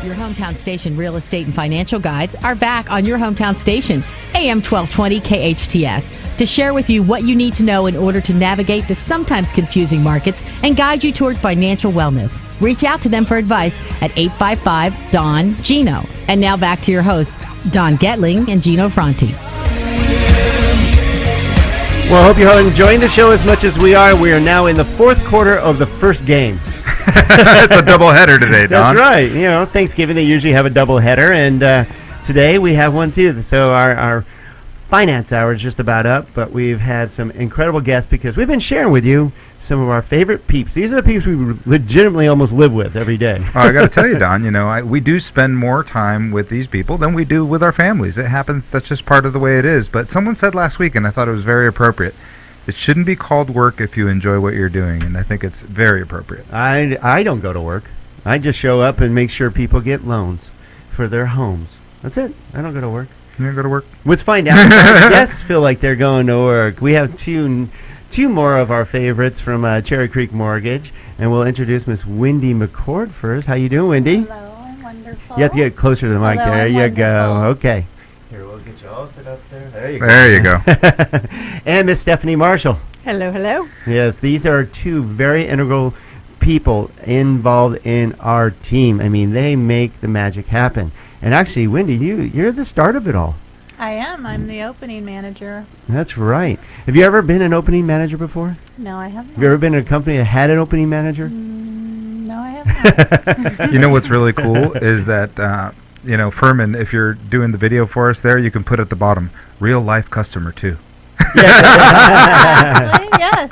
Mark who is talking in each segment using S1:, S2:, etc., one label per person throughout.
S1: Your hometown station real estate and financial guides are back on your hometown station, AM 1220 KHTS, to share with you what you need to know in order to navigate the sometimes confusing markets and guide you toward financial wellness. Reach out to them for advice at 855-DON-GINO. And now back to your hosts, Don Getling and Gino Franti.
S2: Well, I hope you're all enjoying the show as much as we are. We are now in the fourth quarter of the first game.
S3: It's a double header today, Don.
S2: That's right. You know, Thanksgiving, they usually have a double header, and today we have one too. So our finance hour is just about up, but we've had some incredible guests because we've been sharing with you some of our favorite peeps. These are the peeps we legitimately almost live with every day.
S3: I got to tell you, Don, we do spend more time with these people than we do with our families. It happens. That's just part of the way it is. But someone said last week, and I thought it was very appropriate, it shouldn't be called work if you enjoy what you're doing, and I think it's very appropriate.
S2: I don't go to work. I just show up and make sure people get loans for their homes. That's it. I don't go to work.
S3: You don't go to work?
S2: Let's find out. Our guests feel like they're going to work. We have two more of our favorites from Cherry Creek Mortgage, and we'll introduce Miss Wendy McCord first. How you doing, Wendy?
S4: Hello, I'm wonderful.
S2: You have to get closer to the mic.
S4: Hello,
S2: there
S4: I'm
S2: you
S4: wonderful.
S2: go. Okay. Here, we'll get you all set up there. There you go.
S3: There you go.
S2: And Miss Stephanie Marshall.
S5: Hello, hello.
S2: Yes, these are two very integral people involved in our team. I mean, they make the magic happen. And actually, Wendy, you're the start of it all.
S4: I am. I'm the opening manager.
S2: That's right. Have you ever been an opening manager before?
S4: No, I haven't.
S2: Have you ever been in a company that had an opening manager?
S4: No, I haven't.
S3: You know what's really cool is that, Furman, if you're doing the video for us there, you can put at the bottom, real life customer too.
S4: Actually, yes.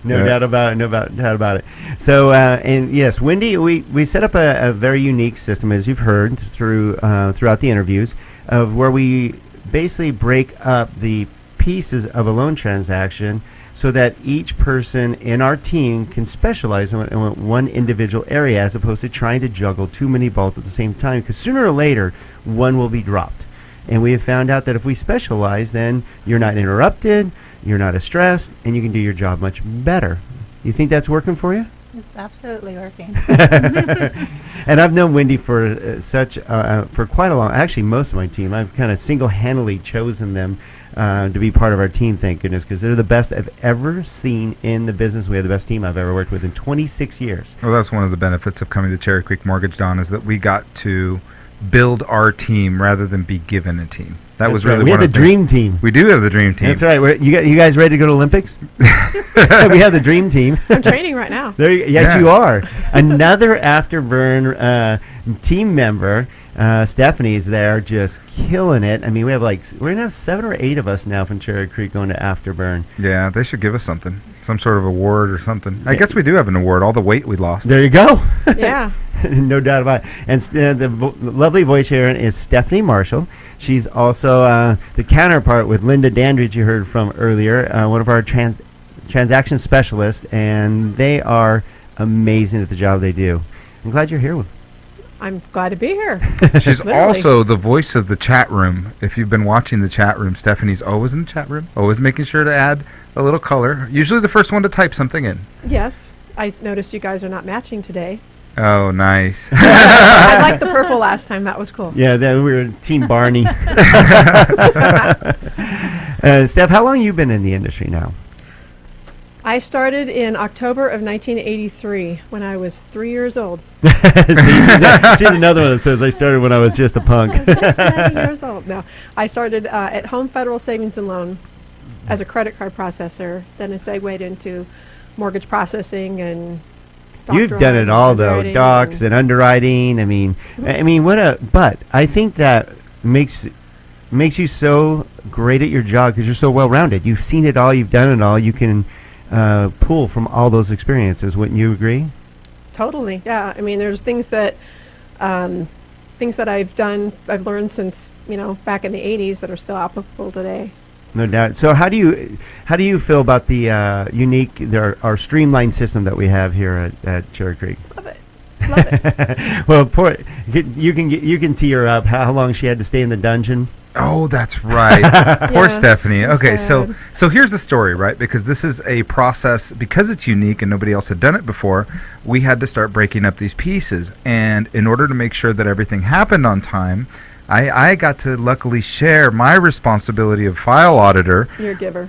S2: No doubt about it. No doubt about it. So, and yes, Wendy, we set up a very unique system, as you've heard throughout the interviews, of where we basically break up the pieces of a loan transaction so that each person in our team can specialize in one individual area, as opposed to trying to juggle too many balls at the same time, because sooner or later one will be dropped. And we have found out that if we specialize, then you're not interrupted, you're not as stressed, and you can do your job much better. You think that's working for you?
S4: It's absolutely working.
S2: And I've known Wendy for for quite a long. Actually, most of my team, I've kind of single-handedly chosen them to be part of our team. Thank goodness, because they're the best I've ever seen in the business. We have the best team I've ever worked with in 26 years.
S3: Well, that's one of the benefits of coming to Cherry Creek Mortgage, Don, is that we got to build our team rather than be given a team. That was really
S2: we
S3: one
S2: have
S3: of
S2: the dream team.
S3: We do have the dream team.
S2: That's right. You guys ready to go to Olympics? We have the dream team.
S5: I'm training right now.
S2: Yes,
S3: Yeah.
S2: you are. Another Afterburn team member. Stephanie is there, just killing it. I mean, we're gonna have 7 or 8 of us now from Cherry Creek going to Afterburn.
S3: Yeah, they should give us something, some sort of award or something. I guess we do have an award. All the weight we lost.
S2: There you go.
S5: Yeah.
S2: No doubt about it. And the lovely voice here is Stephanie Marshall. She's also the counterpart with Linda Dandridge you heard from earlier, one of our transaction specialists, and they are amazing at the job they do. I'm glad you're here.
S5: I'm glad to be here.
S3: She's
S5: Literally.
S3: also the voice of the chat room. If you've been watching the chat room, Stephanie's always in the chat room, always making sure to add a little color. Usually the first one to type something in.
S5: Yes. I noticed you guys are not matching today.
S3: Oh, nice.
S5: I liked the purple last time. That was cool.
S2: Yeah, we were Team Barney. Steph, how long have you been in the industry now?
S5: I started in October of 1983 when I was 3 years old.
S2: See, she's another one that says, I started when I was just a punk.
S5: Just 9 years old. No, I started at Home Federal Savings and Loan as a credit card processor. Then I segued into mortgage processing and
S2: You've done it all, though. Docs and underwriting. I mean, but I think that makes you so great at your job because you're so well-rounded. You've seen it all. You've done it all. You can pull from all those experiences. Wouldn't you agree?
S5: Totally. Yeah. I mean, there's things that I've learned since back in the 80s that are still applicable today.
S2: No doubt. So how do you feel about the our streamlined system that we have here at Cherry Creek?
S5: Love it.
S2: Well, you can tee her up. How long she had to stay in the dungeon?
S3: Oh, that's right. Poor
S5: Yes,
S3: Stephanie.
S5: so
S3: Okay,
S5: sad.
S3: so here's the story, right? Because this is a process, because it's unique and nobody else had done it before, we had to start breaking up these pieces. And in order to make sure that everything happened on time, I got to luckily share my responsibility of file auditor
S5: You're a giver.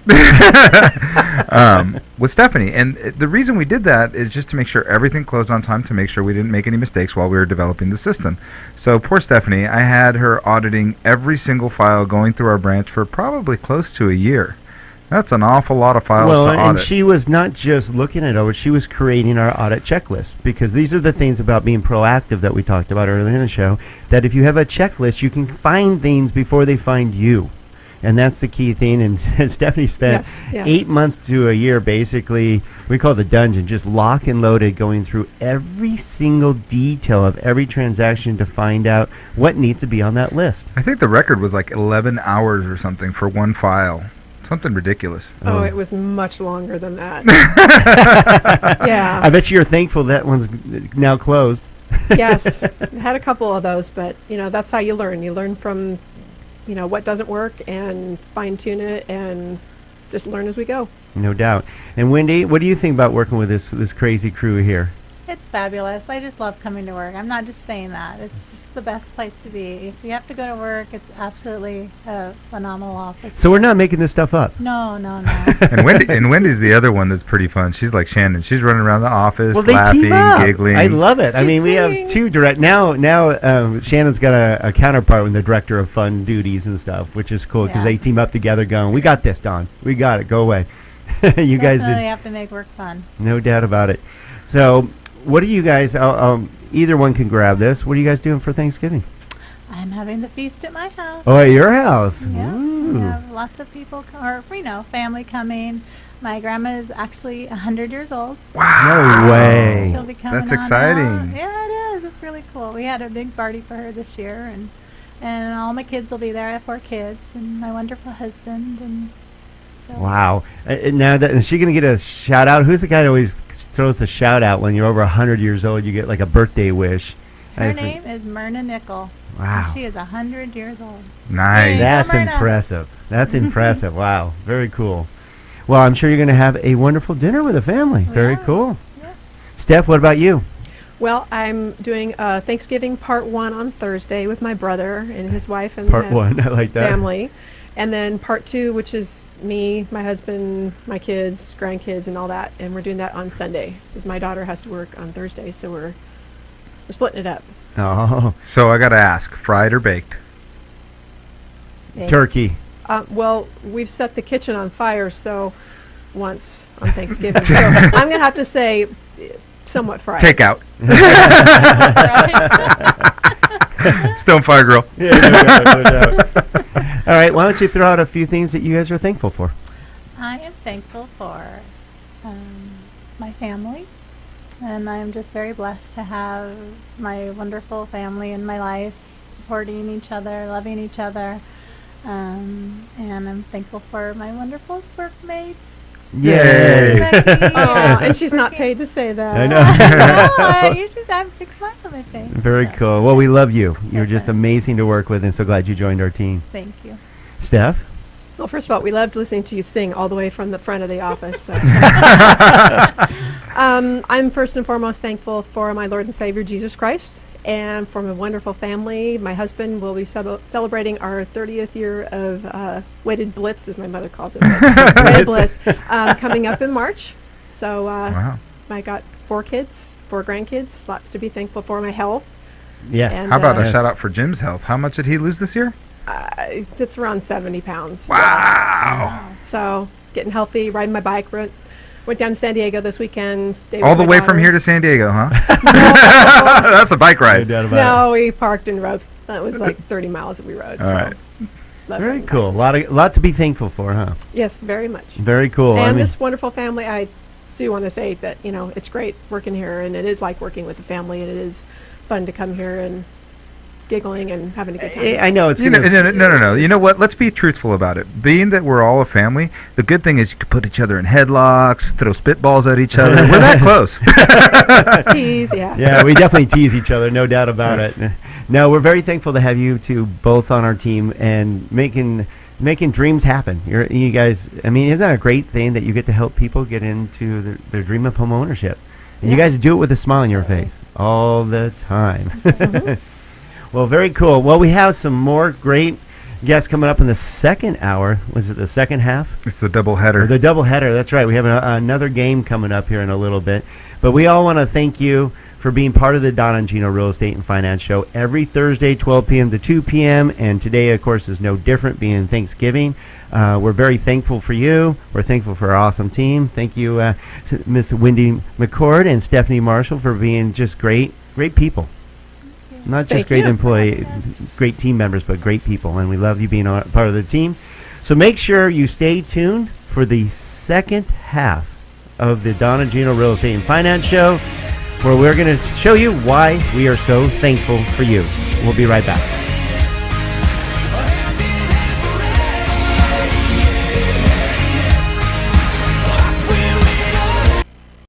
S3: with Stephanie. And the reason we did that is just to make sure everything closed on time, to make sure we didn't make any mistakes while we were developing the system. So poor Stephanie, I had her auditing every single file going through our branch for probably close to a year. That's an awful lot of files
S2: Well,
S3: to
S2: and
S3: audit.
S2: she was not just looking it over, she was creating our audit checklist, because these are the things about being proactive that we talked about earlier in the show, that if you have a checklist, you can find things before they find you. And that's the key thing. And Stephanie spent
S5: Yes.
S2: 8 months to a year, basically, we call it the dungeon, just lock and loaded, going through every single detail of every transaction to find out what needs to be on that list.
S3: I think the record was like 11 hours or something for one file. Something ridiculous.
S5: Oh, it was much longer than that.
S2: I
S5: Yeah.
S2: bet you're thankful that one's now closed.
S5: Yes. Had a couple of those, but that's how you learn. You learn from what doesn't work and fine tune it and just learn as we go.
S2: No doubt. And Wendy, what do you think about working with this crazy crew here?
S4: It's fabulous. I just love coming to work. I'm not just saying that. It's just the best place to be. If you have to go to work, it's absolutely a phenomenal office.
S2: So we're not making this stuff up.
S4: No.
S3: And Wendy's the other one that's pretty fun. She's like Shannon. She's running around the office,
S2: Well, they
S3: laughing,
S2: team up.
S3: giggling.
S2: I love it. I
S5: She's
S2: mean, we have
S5: singing.
S2: two direct now. Shannon's got a counterpart with the director of fun duties and stuff, which is cool because
S4: Yeah.
S2: they team up together, going, "We got this, Don. We got it. Go away." You guys
S4: Definitely
S2: did,
S4: have to make work fun.
S2: no doubt about it. So, what are you guys? Either one can grab this. What are you guys doing for Thanksgiving?
S4: I'm having the feast at my house.
S2: Oh, at your house.
S4: Yeah,
S2: Ooh.
S4: we have lots of people, family coming. My grandma is actually 100 years old.
S3: Wow.
S2: No way.
S4: She'll be coming
S3: That's
S4: on
S3: exciting.
S4: out. Yeah, it is. It's really cool. We had a big party for her this year, and all my kids will be there. I have 4 kids and my wonderful husband. And so
S2: Wow. Now, is she going to get a shout out? Who's the guy that always throws the shout out when you're over 100 years old? You get like a birthday wish.
S4: Her name is Myrna Nickel.
S2: Wow.
S4: And she is 100 years old.
S3: Nice.
S2: That's
S4: Myrna.
S2: impressive. That's impressive. Wow. Very cool. Well, I'm sure you're going to have a wonderful dinner with the family. Very
S4: Yeah.
S2: cool.
S4: Yeah.
S2: Steph, what about you?
S5: Well, I'm doing Thanksgiving Part 1 on Thursday with my brother and his wife and
S2: Part 1. I like that.
S5: family. And then Part 2, which is me, my husband, my kids, grandkids, and all that. And we're doing that on Sunday because my daughter has to work on Thursday, so we're splitting it up.
S2: Oh,
S3: So I got to ask, fried or baked?
S4: Baked.
S2: turkey.
S5: Well, we've set the kitchen on fire once on Thanksgiving. So I'm going to have to say somewhat fried.
S3: Takeout.
S4: Right?
S3: Stone Fire Grill.
S2: Yeah, no doubt. All right, why don't you throw out a few things that you guys are thankful for?
S4: I am thankful for my family, and I'm just very blessed to have my wonderful family in my life, supporting each other, loving each other, and I'm thankul for my wonderful workmates.
S2: Yay.
S4: Becky,
S5: And she's not paid to say that.
S2: I know.
S4: No, I usually have a big smile on my face.
S2: Very
S4: So,
S2: cool. Well, we love you. You're just
S4: Okay.
S2: amazing to work with, and so glad you joined our team.
S4: Thank you.
S2: Steph?
S5: Well, first of all, we loved listening to you sing all the way from the front of the office. So. I'm first and foremost thankful for my Lord and Savior Jesus Christ and for my wonderful family. My husband will be celebrating our 30th year of wedded blitz, as my mother calls it. Wedded bliss, coming up in March. So
S3: Wow.
S5: I got 4 kids, 4 grandkids, lots to be thankful for. My health.
S2: Yes.
S5: And,
S3: How about a
S2: Yes.
S3: shout out for Jim's health? How much did he lose this year?
S5: It's around 70 pounds.
S3: Wow.
S5: So getting healthy, riding my bike. Went down to San Diego this weekend. stayed
S3: All
S5: with
S3: the
S5: my
S3: way from
S5: daughter.
S3: here to San Diego, huh? That's a bike
S2: No
S3: ride.
S2: doubt about
S5: No, we parked and rode. That was like 30 miles that we rode.
S3: All
S5: so
S3: right.
S5: love
S2: it. Very
S5: it.
S2: cool. A lot to be thankful for, huh?
S5: Yes, very much.
S2: Very cool.
S5: And this wonderful family, I do want to say that, it's great working here, and it is like working with the family, and it is fun to come here and giggling and having a good time.
S2: I know it's
S3: You know, no. You know what? Let's be truthful about it. Being that we're all a family, the good thing is you can put each other in headlocks, throw spitballs at each other. We're that close.
S5: Tease, yeah.
S2: Yeah, we definitely tease each other, no doubt about it. No, we're very thankful to have you two both on our team and making dreams happen. You guys, I mean, isn't that a great thing that you get to help people get into their dream of home ownership? And you guys do it with a smile on your face all the time. Well, very cool. Well, we have some more great guests coming up in the second hour. Was it the second half?
S3: It's the double header.
S2: The double header, that's right. We have another game coming up here in a little bit. But we all want to thank you for being part of the Don and Gino Real Estate and Finance Show every Thursday, 12 p.m. to 2 p.m. And today, of course, is no different, being Thanksgiving. We're very thankful for you. We're thankful for our awesome team. Thank you, Miss Wendy McCord and Stephanie Marshall, for being just great people. Not just great employees, great team members, but great people. And we love you being part of the team. So make sure you stay tuned for the second half of the Don and Gino Real Estate and Finance Show, where we're going to show you why we are so thankful for you. We'll be right back.